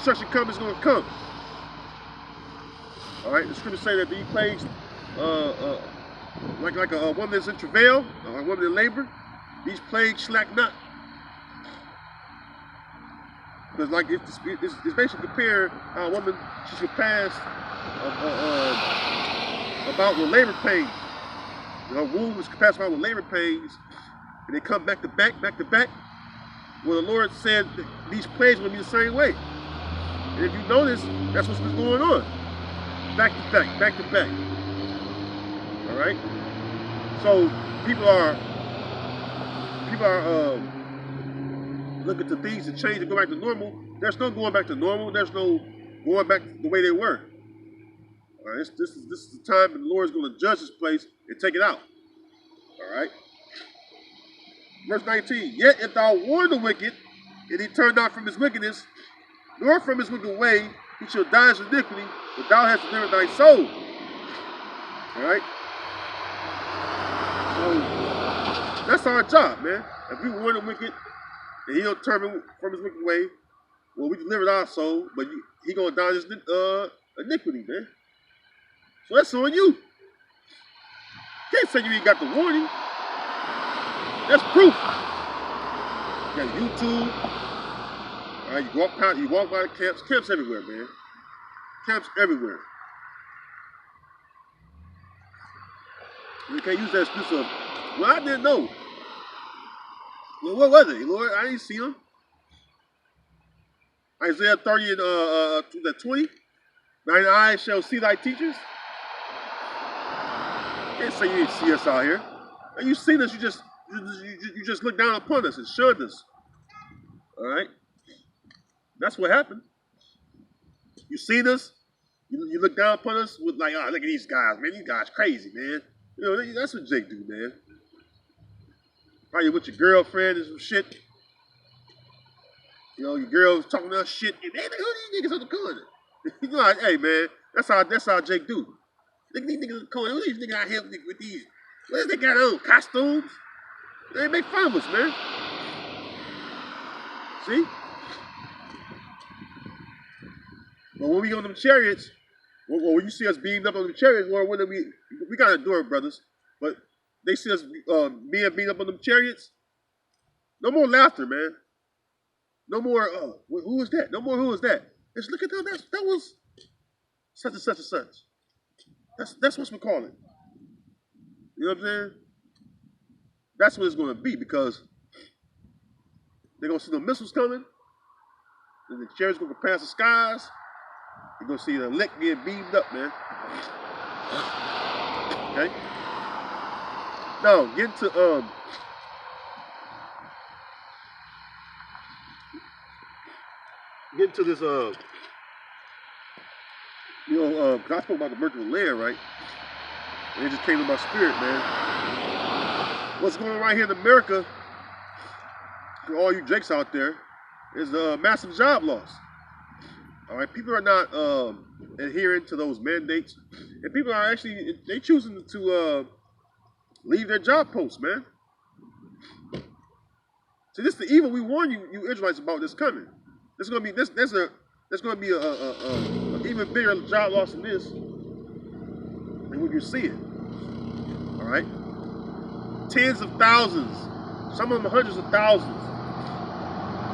destruction comes, it's going to come. All right, the scriptures say that these plagues, like a woman that's in travail, or a woman in labor, these plagues slack not. Because like it's basically comparing how a woman she should pass about with labor pains. Her womb is passed about with labor pains, and they come back to back. Well, the Lord said these plagues will be the same way. And if you notice, that's what's been going on. Back to back. All right. So people are looking to things to change and go back to normal. There's no going back to normal. There's no going back the way they were. All right. This is the time that the Lord is going to judge this place and take it out. All right. Verse 19. Yet if thou warn the wicked, and he turn not from his wickedness, nor from his wicked way, he shall die in iniquity, but thou hast delivered thy soul. All right. So that's our job, man. If we warn the wicked, and he'll turn from his wicked way, well, we delivered our soul, but he gonna die in his iniquity, man. So that's on you. Can't say you ain't got the warning. That's proof. You got YouTube. All right, you walk by the camps everywhere, man. Camps everywhere. You can't use that excuse of, well, I didn't know. Well, what was it, Lord? I didn't see him. Isaiah 30 and 20. Thine eyes shall see thy teachers. Can't say you didn't see us out here. And you seen us, you just looked down upon us and shunned us. All right? That's what happened. You seen us, you look down upon us with like, oh, look at these guys, man. These guys crazy, man. You know, that's what Jake do, man. Probably with your girlfriend and some shit. You know, your girl's talking about shit. And man, who these niggas on the corner? You know, like, hey, man, that's how Jake do. Look at these niggas on the corner. Who these niggas out here with these? What do they got on? Costumes? They make fun of us, man. See? But when we on them chariots, when you see us beamed up on them chariots, Lord, we gotta endure it, brothers. But they see us being beamed up on them chariots. No more laughter, man. No more, who is that? No more, who is that? Just look at them. That was such and such and such. That's what we call it. You know what I'm saying? That's what it's going to be, because they're going to see the missiles coming, and the chariots going to pass the skies. You're going to see the elect getting beamed up, man. Okay? Now, get into this, I spoke about the virtual layer, right? And it just came to my spirit, man. What's going on right here in America, for all you Jakes out there, is massive job loss. All right, people are not adhering to those mandates, and people are actually choosing to leave their job posts, man. See, this is the evil we warn you Israelites about this coming. There's gonna be an even bigger job loss than this, and we can see it. All right, tens of thousands, some of them hundreds of thousands,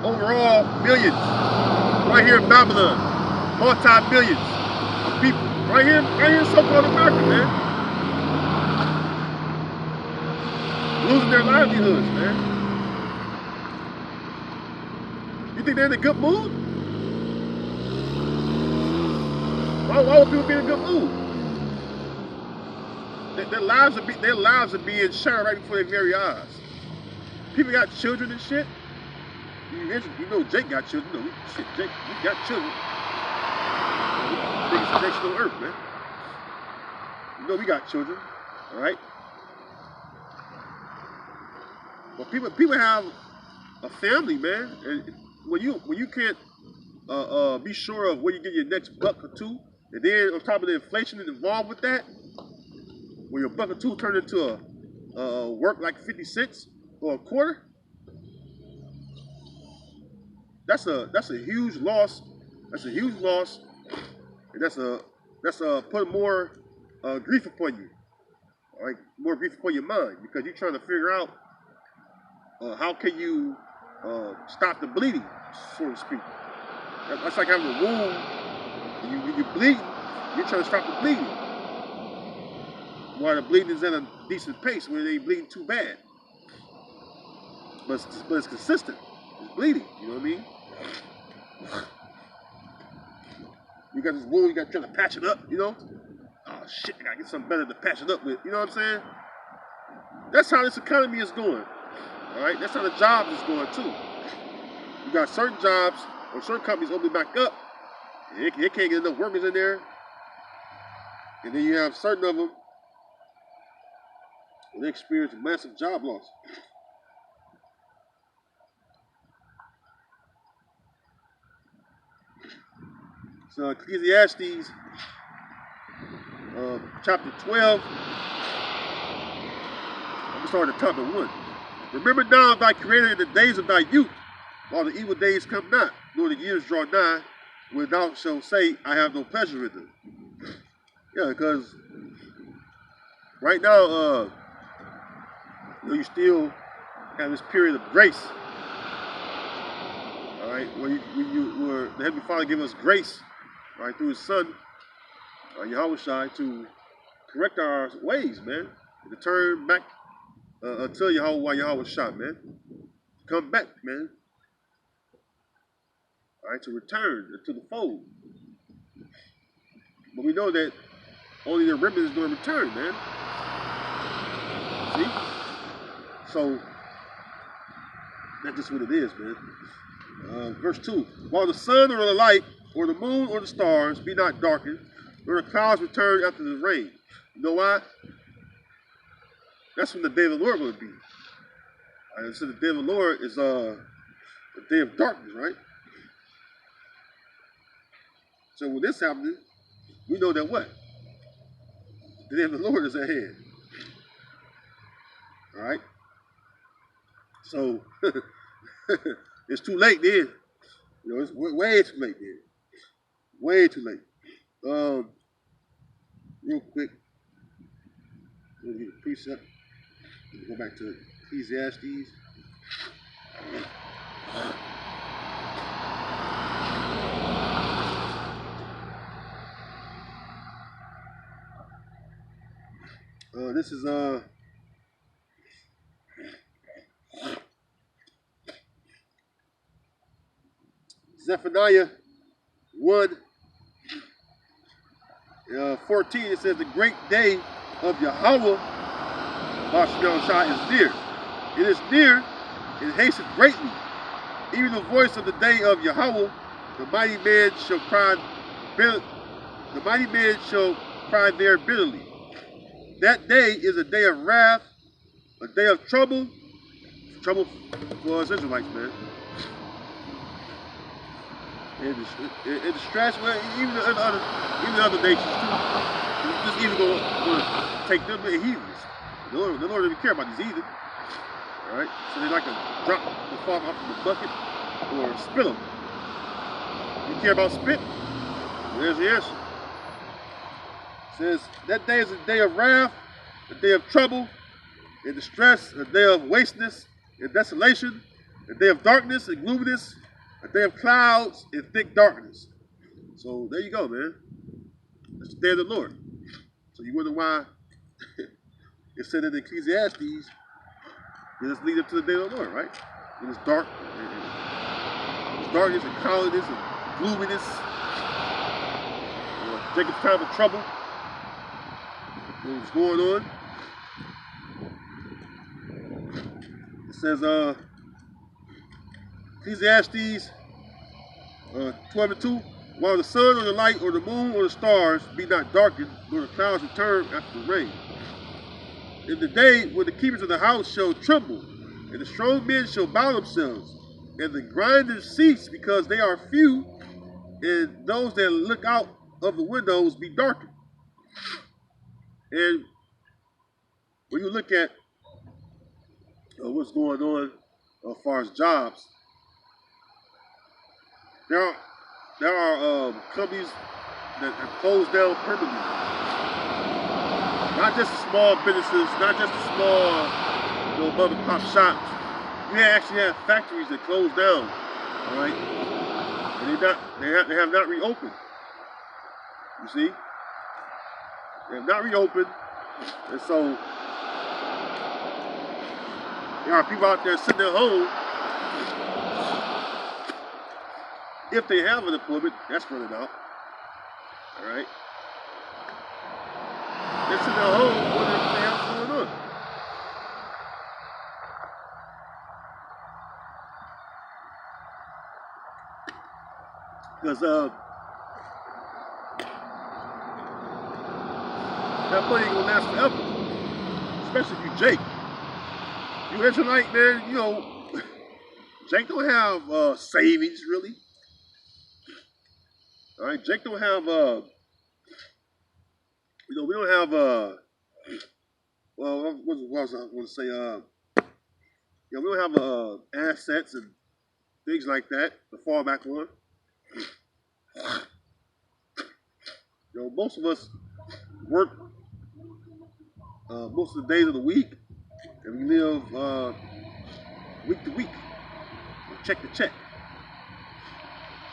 overall millions, right here in Babylon, multi-millions of people, right here in so-called America, man, losing their livelihoods, man. You think they're in a good mood? Why would people be in a good mood? Their lives are being shattered right before their very eyes. People got children and shit. You know Jake got children. You know, shit, Jake, we got children. Biggest nation on earth, man. You know we got children, all right? But people have a family, man, and when you can't be sure of where you get your next buck or two, and then on top of the inflation involved with that, where your buck or two turned into a work like 50 cents or a quarter, that's a huge loss That's a huge loss, and that's put more grief upon you, all right? More grief upon your mind because you're trying to figure out how can you stop the bleeding, so to speak. That's like having a wound. When you bleed, you're trying to stop the bleeding. While the bleeding is at a decent pace, where they ain't bleeding too bad, but it's consistent. It's bleeding. You know what I mean? You got this wound, you got to try to patch it up. You know? Oh shit, I gotta get something better to patch it up with. You know what I'm saying? That's how this economy is going. All right, that's how the jobs is going too. You got certain jobs or certain companies opening back up. They can't get enough workers in there, and then you have certain of them and they experience massive job loss. So Ecclesiastes chapter 12, I'm going to start at the top of 1. Remember now thy creator in the days of thy youth, while the evil days come not, nor the years draw nigh, when thou shalt say, I have no pleasure in them. Yeah, because right now, you still have this period of grace. All right, where the Heavenly Father gave us grace, right, through His Son, Yahweh Shai, to correct our ways, man, and to turn back until Yahweh Shai, man, come back, man. All right, to return to the fold. But we know that only the remnant is going to return, man. See? So that's just what it is, man. Verse 2. While the sun or the light or the moon or the stars be not darkened, nor the clouds return after the rain. You know why? That's when the day of the Lord will be. So the day of the Lord is a day of darkness, right? So when this happens, we know that what? The day of the Lord is at hand. All right? So it's too late then. You know, it's way too late then. Way too late. Real quick, we'll get a precept. We'll go back to Ecclesiastes. This is Zephaniah 1, 14. It says, the great day of Yahweh is near. It is near, it hasteth greatly. Even the voice of the day of Yahweh, the mighty man shall cry there bitterly. That day is a day of wrath, a day of trouble for us Israelites, man. And distress, well, even the other nations too. It's just either going to take them and heathens. The Lord doesn't care about these heathens. All right, so they like to drop the fall off of the bucket or spit them. You care about spit? There's the answer. It says that day is a day of wrath, a day of trouble and distress, a day of wasteness and desolation, a day of darkness and gloominess, a day of clouds and thick darkness. So there you go, man. That's the day of the Lord. So you wonder why it said in Ecclesiastes, let's lead up to the day of the Lord, right? When it's dark, it's darkness and cloudiness and gloominess, Jacob's time of trouble. What's going on? It says, Ecclesiastes 12:2. While the sun or the light or the moon or the stars be not darkened, nor the clouds return after the rain. In the day when the keepers of the house shall tremble, and the strong men shall bow themselves, and the grinders cease because they are few, and those that look out of the windows be darkened. And when you look at what's going on as far as jobs, there there are companies that have closed down permanently. Not just the small businesses, not just the small, mom and pop shops. You actually have factories that close down, all right, and they have not reopened. You see, they have not reopened, and so there are people out there sitting at home. If they have unemployment, that's running out. All right. They're sitting at home wondering what the hell's going on. Because that money ain't gonna last forever. Especially if you Jake. You Israelite, man, Jake don't have savings really. All right, Jake don't have we don't have well, what was I going to say? We don't have assets and things like that to fall back on. Most of us work most of the days of the week, and we live week to week, check to check.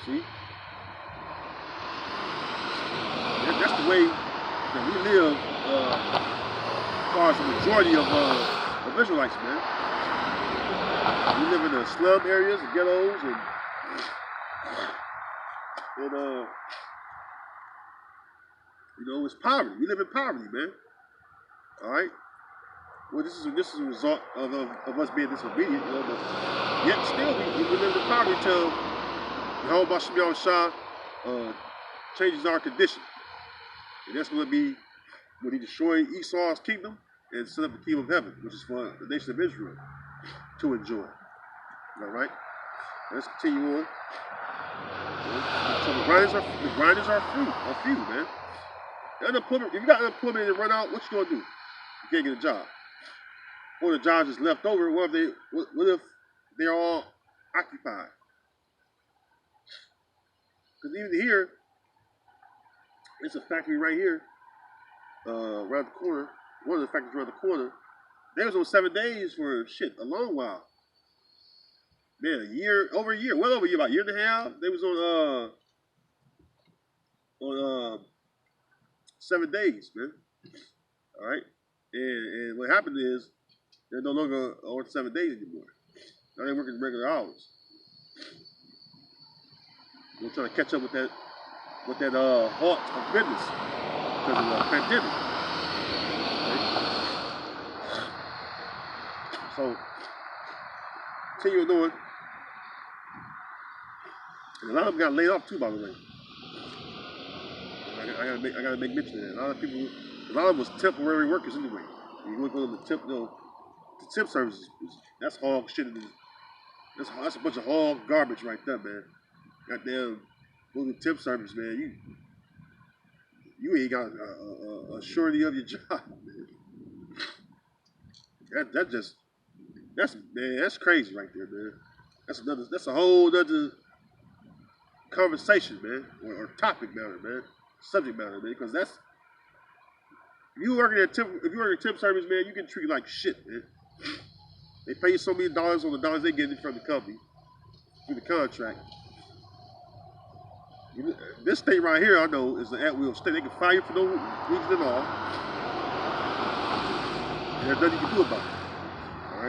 See, that's the way that we live. As far as the majority of Israelites, man. We live in the slum areas, the ghettos, and it's poverty. We live in poverty, man. All right. Well, this is a result of us being disobedient, but yet still we live in poverty until Yahweh Shem Yahushua changes our condition, and that's going to be when he destroyed Esau's kingdom and set up the kingdom of heaven, which is for the nation of Israel to enjoy. All right? Let's continue on. So the grinders are few, man. Unemployment, if you got unemployment and run out, what you gonna do? You can't get a job. Or the job is left over. What if they're all occupied? Because even here, it's a factory right here. Around the corner, one of the factories around the corner, they was on 7 days for a long while. Man, over a year, about a year and a half. They was on 7 days, man. All right, and what happened is they're no longer on 7 days anymore. Now they're working regular hours. We're trying to catch up with that halt of business because of the pandemic. Right? So, continue on. And a lot of them got laid off too, by the way. I gotta make mention of that. A lot of them was temporary workers anyway. You look on the temp services. That's hog shit. That's a bunch of hog garbage right there, man. Goddamn, go to temp service, man. You ain't got a surety of your job, man. That's crazy right there, man. That's a whole other conversation, man, or topic matter, man, subject matter, man. Because if you work in temp service, man, you get treated like shit, man. They pay you so many dollars on the dollars they get from the company through the contract. This state right here, I know, is an at-will state. They can fire you for no reason at all. And there's nothing you can do about it. All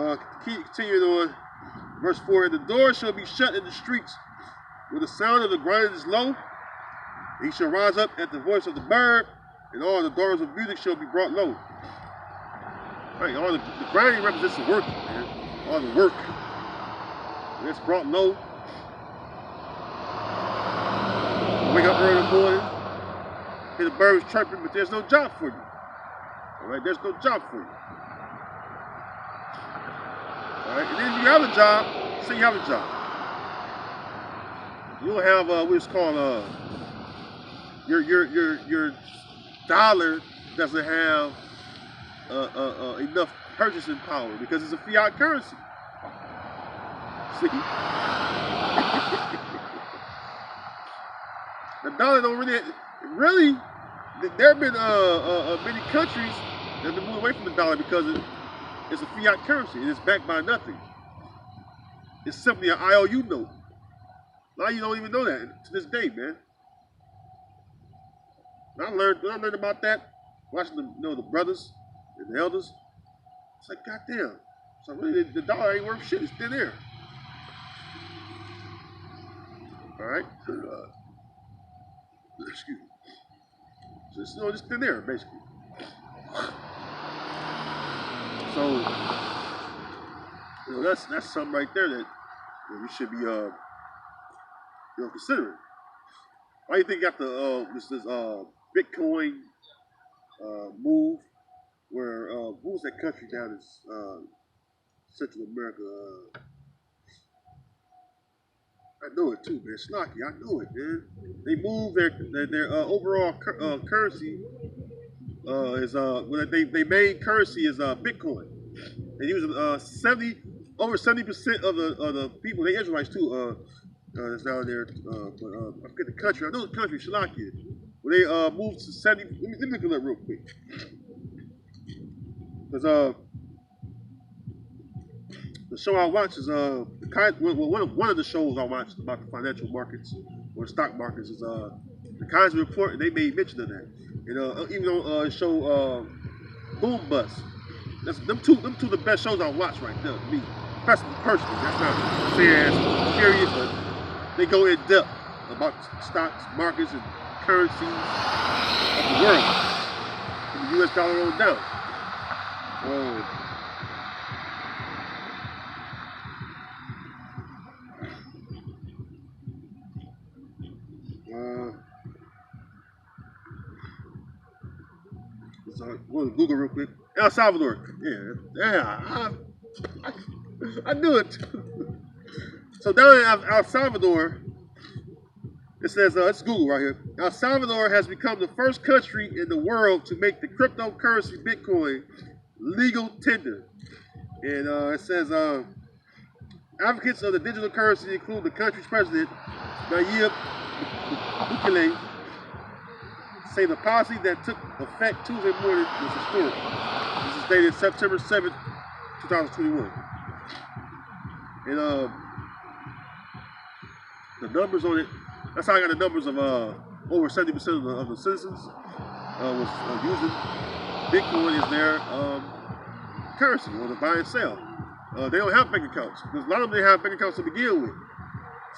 right? Continuing on, verse 4, and the door shall be shut in the streets when the sound of the grinding is low. He shall rise up at the voice of the bird, and all the doors of music shall be brought low. Right, all the grinding represents the work, man. All the work. And it's brought low. Wake up early in the morning, hear the birds chirping, but there's no job for you. All right, there's no job for you. All right, and then if you have a job, say you have a job. You'll have what's called your dollar doesn't have enough purchasing power because it's a fiat currency. See. dollar don't really. There have been many countries that have been moving away from the dollar because it's a fiat currency and it's backed by nothing. It's simply an IOU note. A lot of you don't even know that to this day, man. When I learned about that, watching the brothers and the elders. It's like, goddamn. So really, the dollar ain't worth shit. It's thin air. All right. Excuse me. So it's just thin air, basically. So that's something right there that we should be considering. Why do you think you got this Bitcoin move where what was that country down in Central America? I know it too, man. Slocky, I know it, man. They moved their overall currency is they main currency is Bitcoin. They use over 70% of the people, they Israelites too, that's down there. I forget the country. I know the country, Slovakia. Where they moved to 70. Let me look it up real quick. Because the show I watch is one of the shows I watch about the financial markets or the stock markets is the Kaiser Report, and they made mention of that. And even on show Boom Bust, them two the best shows I watch right there. Me personally, that's not fair as period, but they go in depth about stocks, markets, and currencies of the world, from the U.S. dollar on down. We'll Google real quick. El Salvador. Yeah. I knew it. So down in El Salvador, it says, let's Google right here. El Salvador has become the first country in the world to make the cryptocurrency Bitcoin legal tender. And it says, advocates of the digital currency include the country's president, Nayib Bukele, say the policy that took effect Tuesday morning was historic. This is dated September 7th, 2021. And the numbers on it, that's how I got the numbers of over 70% of the citizens was using Bitcoin as their currency or the buy and sell. They don't have bank accounts because a lot of them didn't have bank accounts to begin with.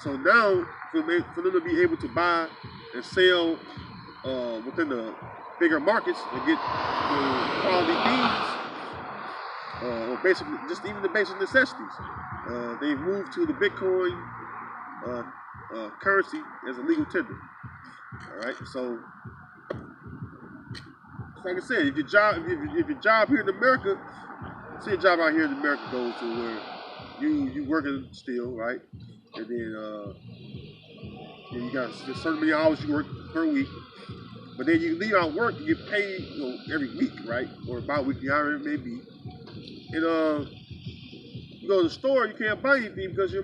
So now for them to be able to buy and sell within the bigger markets and get quality needs, or basically just even the basic necessities, they've moved to the Bitcoin currency as a legal tender. All right, so like I said, if your job here in America, say your job out here in America goes to where you working still, right, and then you got a certain many hours you work per week. But then you leave out work, you get paid, every week, right? Or bi-weekly, however it may be. And you go to the store, you can't buy anything because your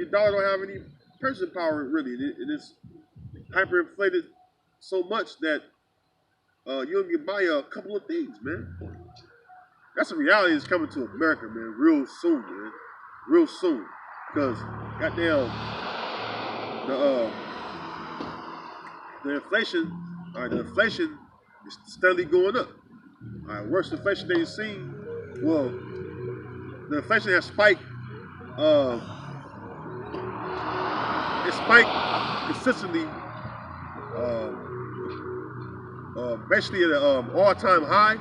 dollar don't have any purchasing power really. And it's hyperinflated so much that you only can buy a couple of things, man. That's a reality that's coming to America, man, real soon, man. Real soon. Because goddamn the inflation is steadily going up. All right, worst inflation they've seen. Well, the inflation has spiked. It spiked consistently. Basically at an all-time high.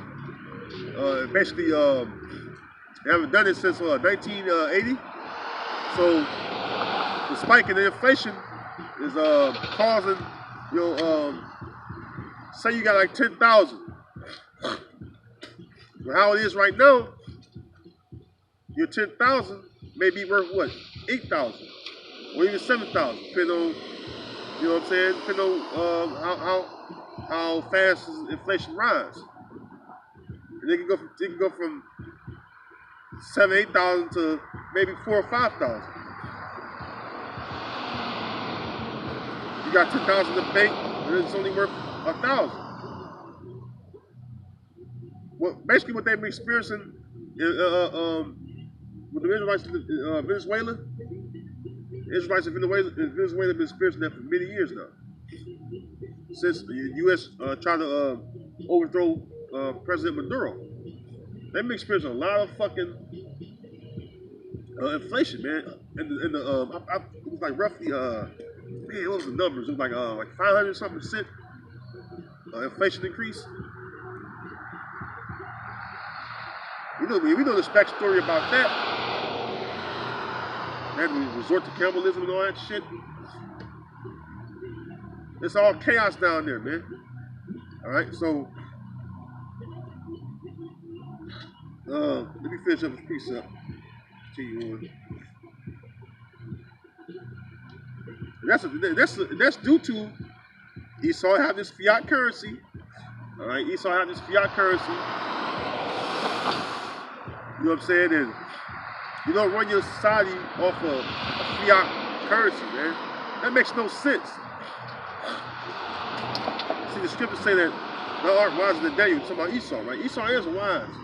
Basically, they haven't done it since 1980. So the spike in the inflation is causing. Say you got like 10,000. Well, how it is right now, your 10,000 may be worth what? 8,000 or even 7,000, depending on, you know what I'm saying? Depending on how fast inflation rise. And it can go from 7,000, 8,000 to maybe 4,000 or 5,000. You got 10,000 in the bank, and it's only worth 1,000. Well, basically, what they've been experiencing with the Israelites in Venezuela, the Israelites in Venezuela have been experiencing that for many years now. Since the U.S. Tried to overthrow President Maduro, they've been experiencing a lot of fucking inflation, man. And it was like roughly, man, what was the numbers? It was like 500 something percent inflation increase. We know the backstory about that. They had to resort to cannibalism and all that shit. It's all chaos down there, man. All right, so let me finish up this precept. That's due to Esau have this fiat currency. All right, Esau have this fiat currency. You know what I'm saying? And you don't run your society off of a fiat currency, man. That makes no sense. See, the scriptures say that thou art wiser than Daniel. You're talking about Esau, right? Esau is wise.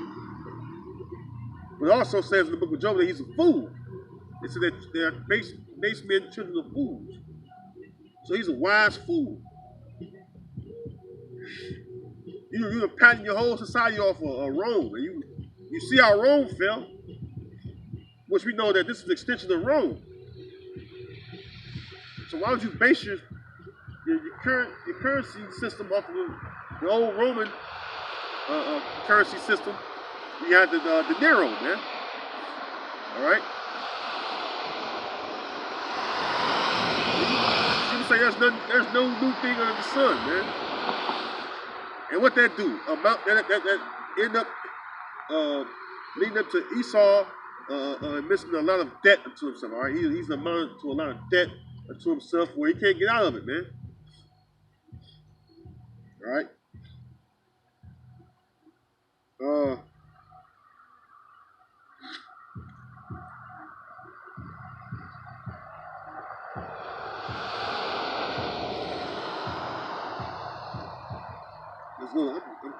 But it also says in the book of Job that he's a fool. It said that they are base men, children of fools. So he's a wise fool. You're patting your whole society off of Rome. And you see how Rome fell, which we know that this is an extension of Rome. So why would you base your currency system off of the old Roman currency system? You had the dinero, man. All right. You say there's no new thing under the sun, man. And what that do? That end up leading up to Esau missing a lot of debt to himself. All right, he's amounted to a lot of debt to himself where he can't get out of it, man. All right.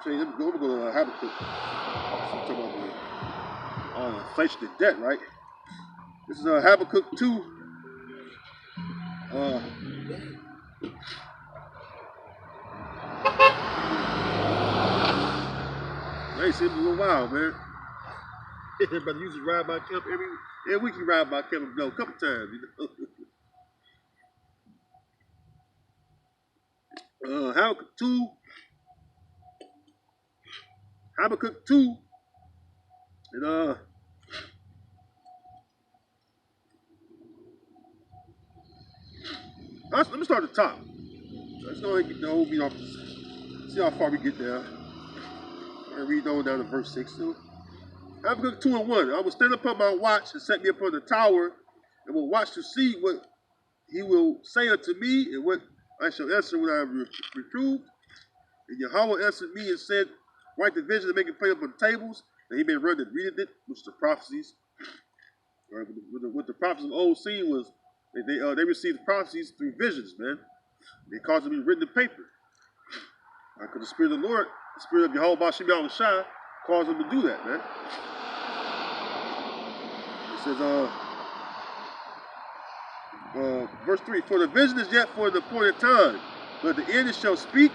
I'm going to go to Habakkuk. I'm talking about inflation and debt, right? This is Habakkuk 2. I ain't seen him in a little while, man. Everybody usually ride by camp every week. You ride by camp, a couple times, you know. Habakkuk 2. Habakkuk 2. And let me start at the top. Let's go ahead and get the whole beat off. See how far we get there. And read on down to verse 6. So, Habakkuk 2 and 1. I will stand upon my watch and set me upon the tower, and will watch to see what he will say unto me, and what I shall answer when I am reproved. And Yahweh answered me and said, write the vision and make it plain upon tables, that he may run and read it, which is the prophecies. Right, what the prophets of old seen was they received prophecies through visions, man. They caused them to be written in paper. Because the Spirit of the Lord, the Spirit of Yahweh Ba'Shem Yahushua, caused them to do that, man. It says, verse 3, for the vision is yet for the appointed time, but the end shall speak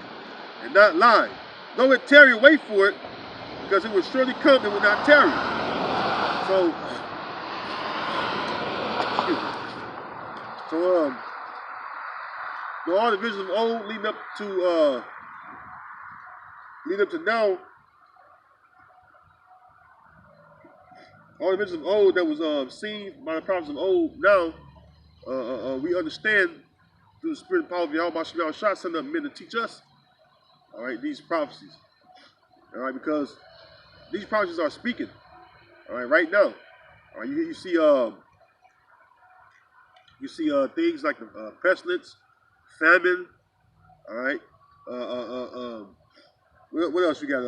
and not lie. Though it tarry, wait for it, because it will surely come and will not tarry. So all the visions of old leading up to now, all the visions of old that was seen by the prophets of old now, we understand through the Spirit and power of Yahweh Ba'Shem Yahushua send up men to teach us, all right, these prophecies, all right, because these prophecies are speaking, all right now, all right, you see things like the pestilence, famine, all right, what else you got?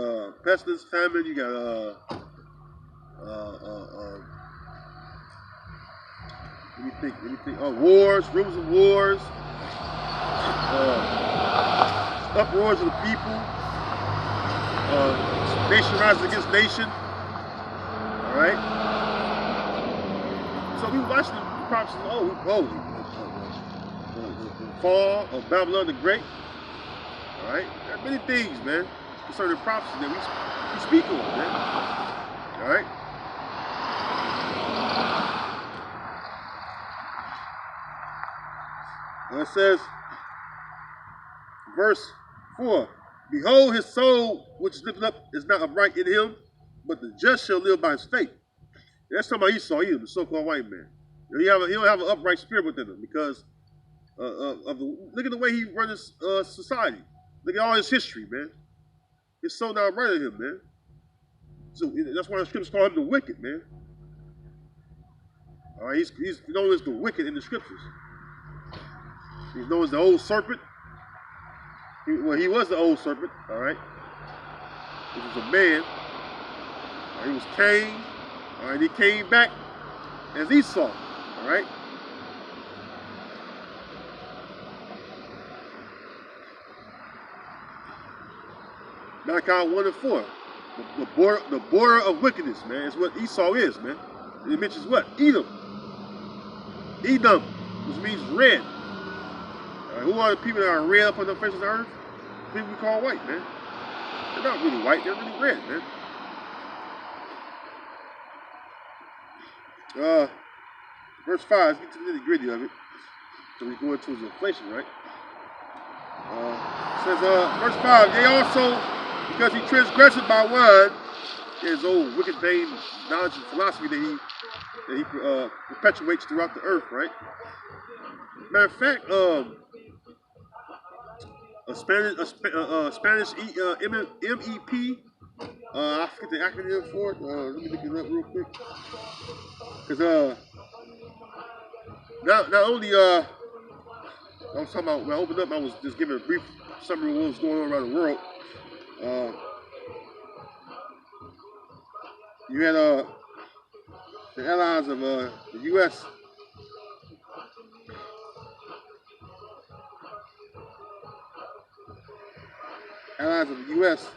Pestilence, famine, you got let me think. Oh, wars, rumors of wars. uproars of the people. Nation rises against nation. All right. So we watching the prophecies. The fall of Babylon the Great. All right. There are many things, man, concerning prophecy that we speak on, man. All right. And it says, verse 4, behold, his soul which is lifted up is not upright in him, but the just shall live by his faith. And that's talking about Esau, the so-called white man. He don't have an upright spirit within him because look at the way he runs his society. Look at all his history, man. His soul not upright in him, man. So that's why the scriptures call him the wicked, man. All right, he's known as the wicked in the scriptures. He's known as the old serpent. He was the old serpent, all right? He was a man. He was Cain. All right, he came back as Esau, all right? Malachi 1 and 4. The border of wickedness, man, is what Esau is, man. And it mentions what? Edom. Edom, which means red. Who are the people that are red up on the face of the earth? People we call white, man. They're not really white, they're really red, man. Verse 5, let's get to the nitty-gritty of it. So we go into his inflation, right? It says, verse 5, they also, because he transgressed by wine, his old wicked vain knowledge and philosophy that he perpetuates throughout the earth, right? Matter of fact, Spanish MEP. I forget the acronym for it. Let me look it up real quick. Because not only I was talking about when I opened up, I was just giving a brief summary of what was going on around the world. You had the allies of the U.S. Allies of the U.S.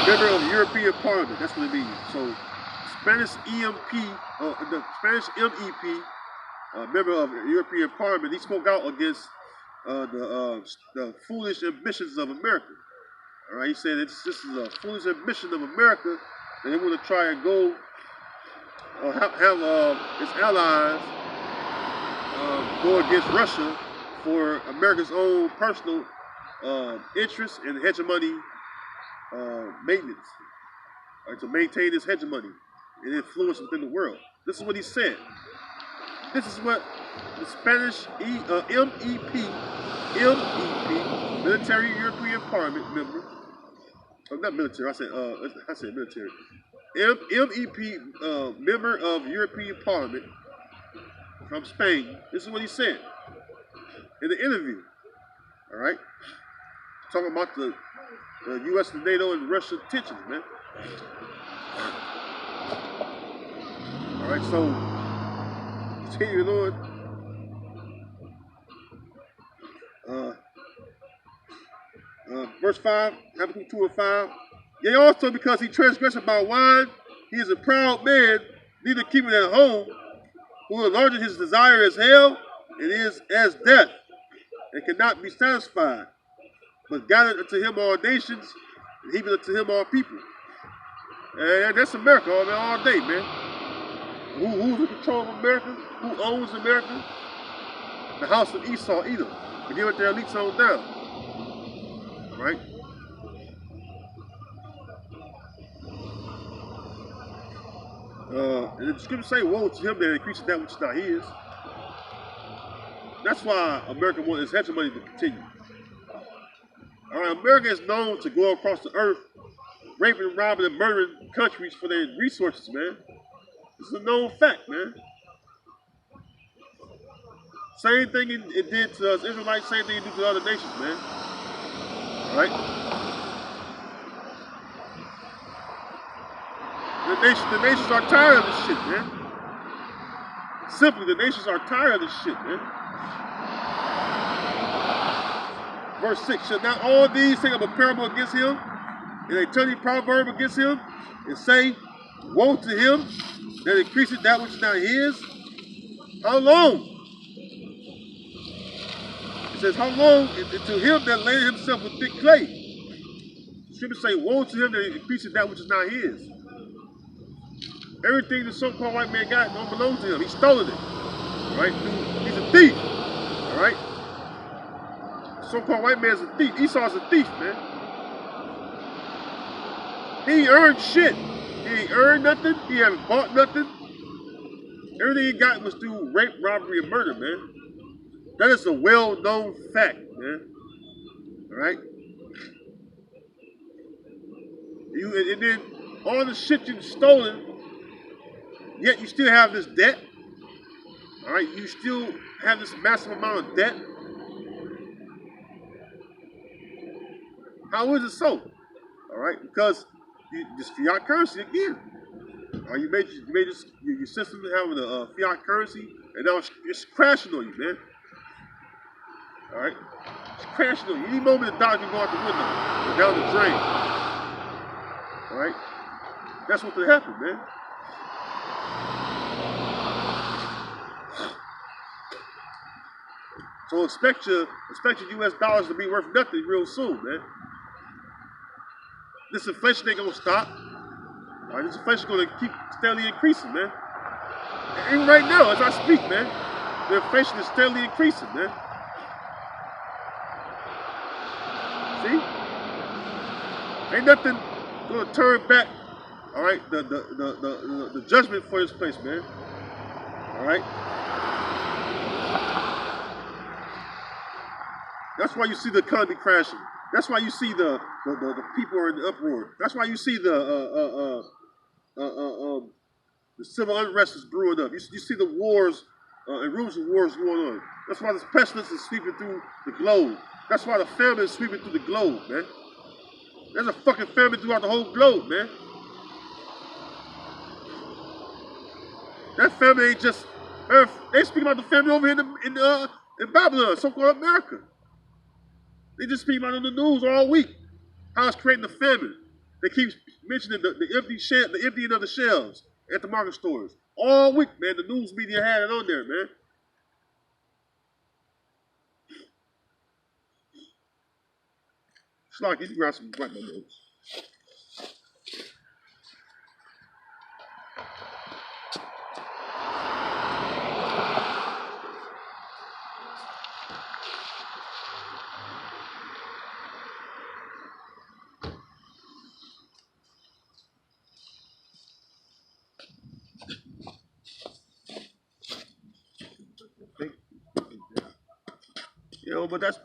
Member of the European Parliament. That's what it means. So, Spanish the Spanish MEP, member of the European Parliament, he spoke out against the foolish ambitions of America. All right, he said this is a foolish ambition of America, and they want to try and go have its allies go against Russia for America's own personal interests and hegemony maintenance, right, to maintain this hegemony and influence within the world. This is what he said. This is what the Spanish MEP, Military European Parliament member, not military, I said military, MEP member of European Parliament from Spain. This is what he said in the interview. All right, talking about the U.S. and NATO and Russia tensions, man. All right, so continuing on. Verse 5, Habakkuk 2 and 5. Yea, also because he transgressed about wine, he is a proud man, neither keeping at home, who enlarges his desire as hell, and is as death, and cannot be satisfied, but gathered unto him all nations, and even unto him all people. And that's America all day, man. Who's in control of America? Who owns America? The house of Esau, Edom. They give it their elites on down. Right? And the scriptures say, woe to him that increases that which is not his. That's why America wants its hegemony to continue. All right, America is known to go across the earth, raping, robbing, and murdering countries for their resources, man. This is a known fact, man. Same thing it did to us Israelites, same thing it did to other nations, man. All right? The nations are tired of this shit, man. Simply, the nations are tired of this shit, man. Verse 6, shall not all these take up a parable against him, and a turning proverb against him, and say, woe to him that increaseth that which is not his? How long? It says, how long? To him that layeth himself with thick clay. The scripture say, woe to him that increaseth that which is not his. Everything the so-called white man got don't belong to him. He stolen it. All right? He's a thief. All right? So-called white man's a thief. Esau's a thief, man. He ain't earned shit. He ain't earned nothing. He haven't bought nothing. Everything he got was through rape, robbery, and murder, man. That is a well-known fact, man. All right? And then all the shit you've stolen, yet you still have this debt. All right? You still have this massive amount of debt. How is it so? All right? Because this fiat currency again. You made your system having a fiat currency, and now it's crashing on you, man. All right? It's crashing on you. Any moment the dollar can go out the window or down the drain. All right? That's what could happen, man. So expect your U.S. dollars to be worth nothing real soon, man. This inflation ain't gonna stop. All right, this inflation gonna keep steadily increasing, man. And even right now, as I speak, man, the inflation is steadily increasing, man. See? Ain't nothing gonna turn back. All right, the judgment for this place, man. All right. That's why you see the economy crashing. That's why you see the people are in the uproar. That's why you see the civil unrest is brewing up. You see the wars and rumors of wars going on. That's why this pestilence is sweeping through the globe. That's why the famine is sweeping through the globe, man. There's a fucking famine throughout the whole globe, man. That famine ain't just. They speak about the famine over here in Babylon, so-called America. They just speak about it on the news all week. How it's creating the famine. They keep mentioning the emptying of the shelves at the market stores. All week, man, the news media had it on there, man. Schlock, you can grab some white notes. You know, but that's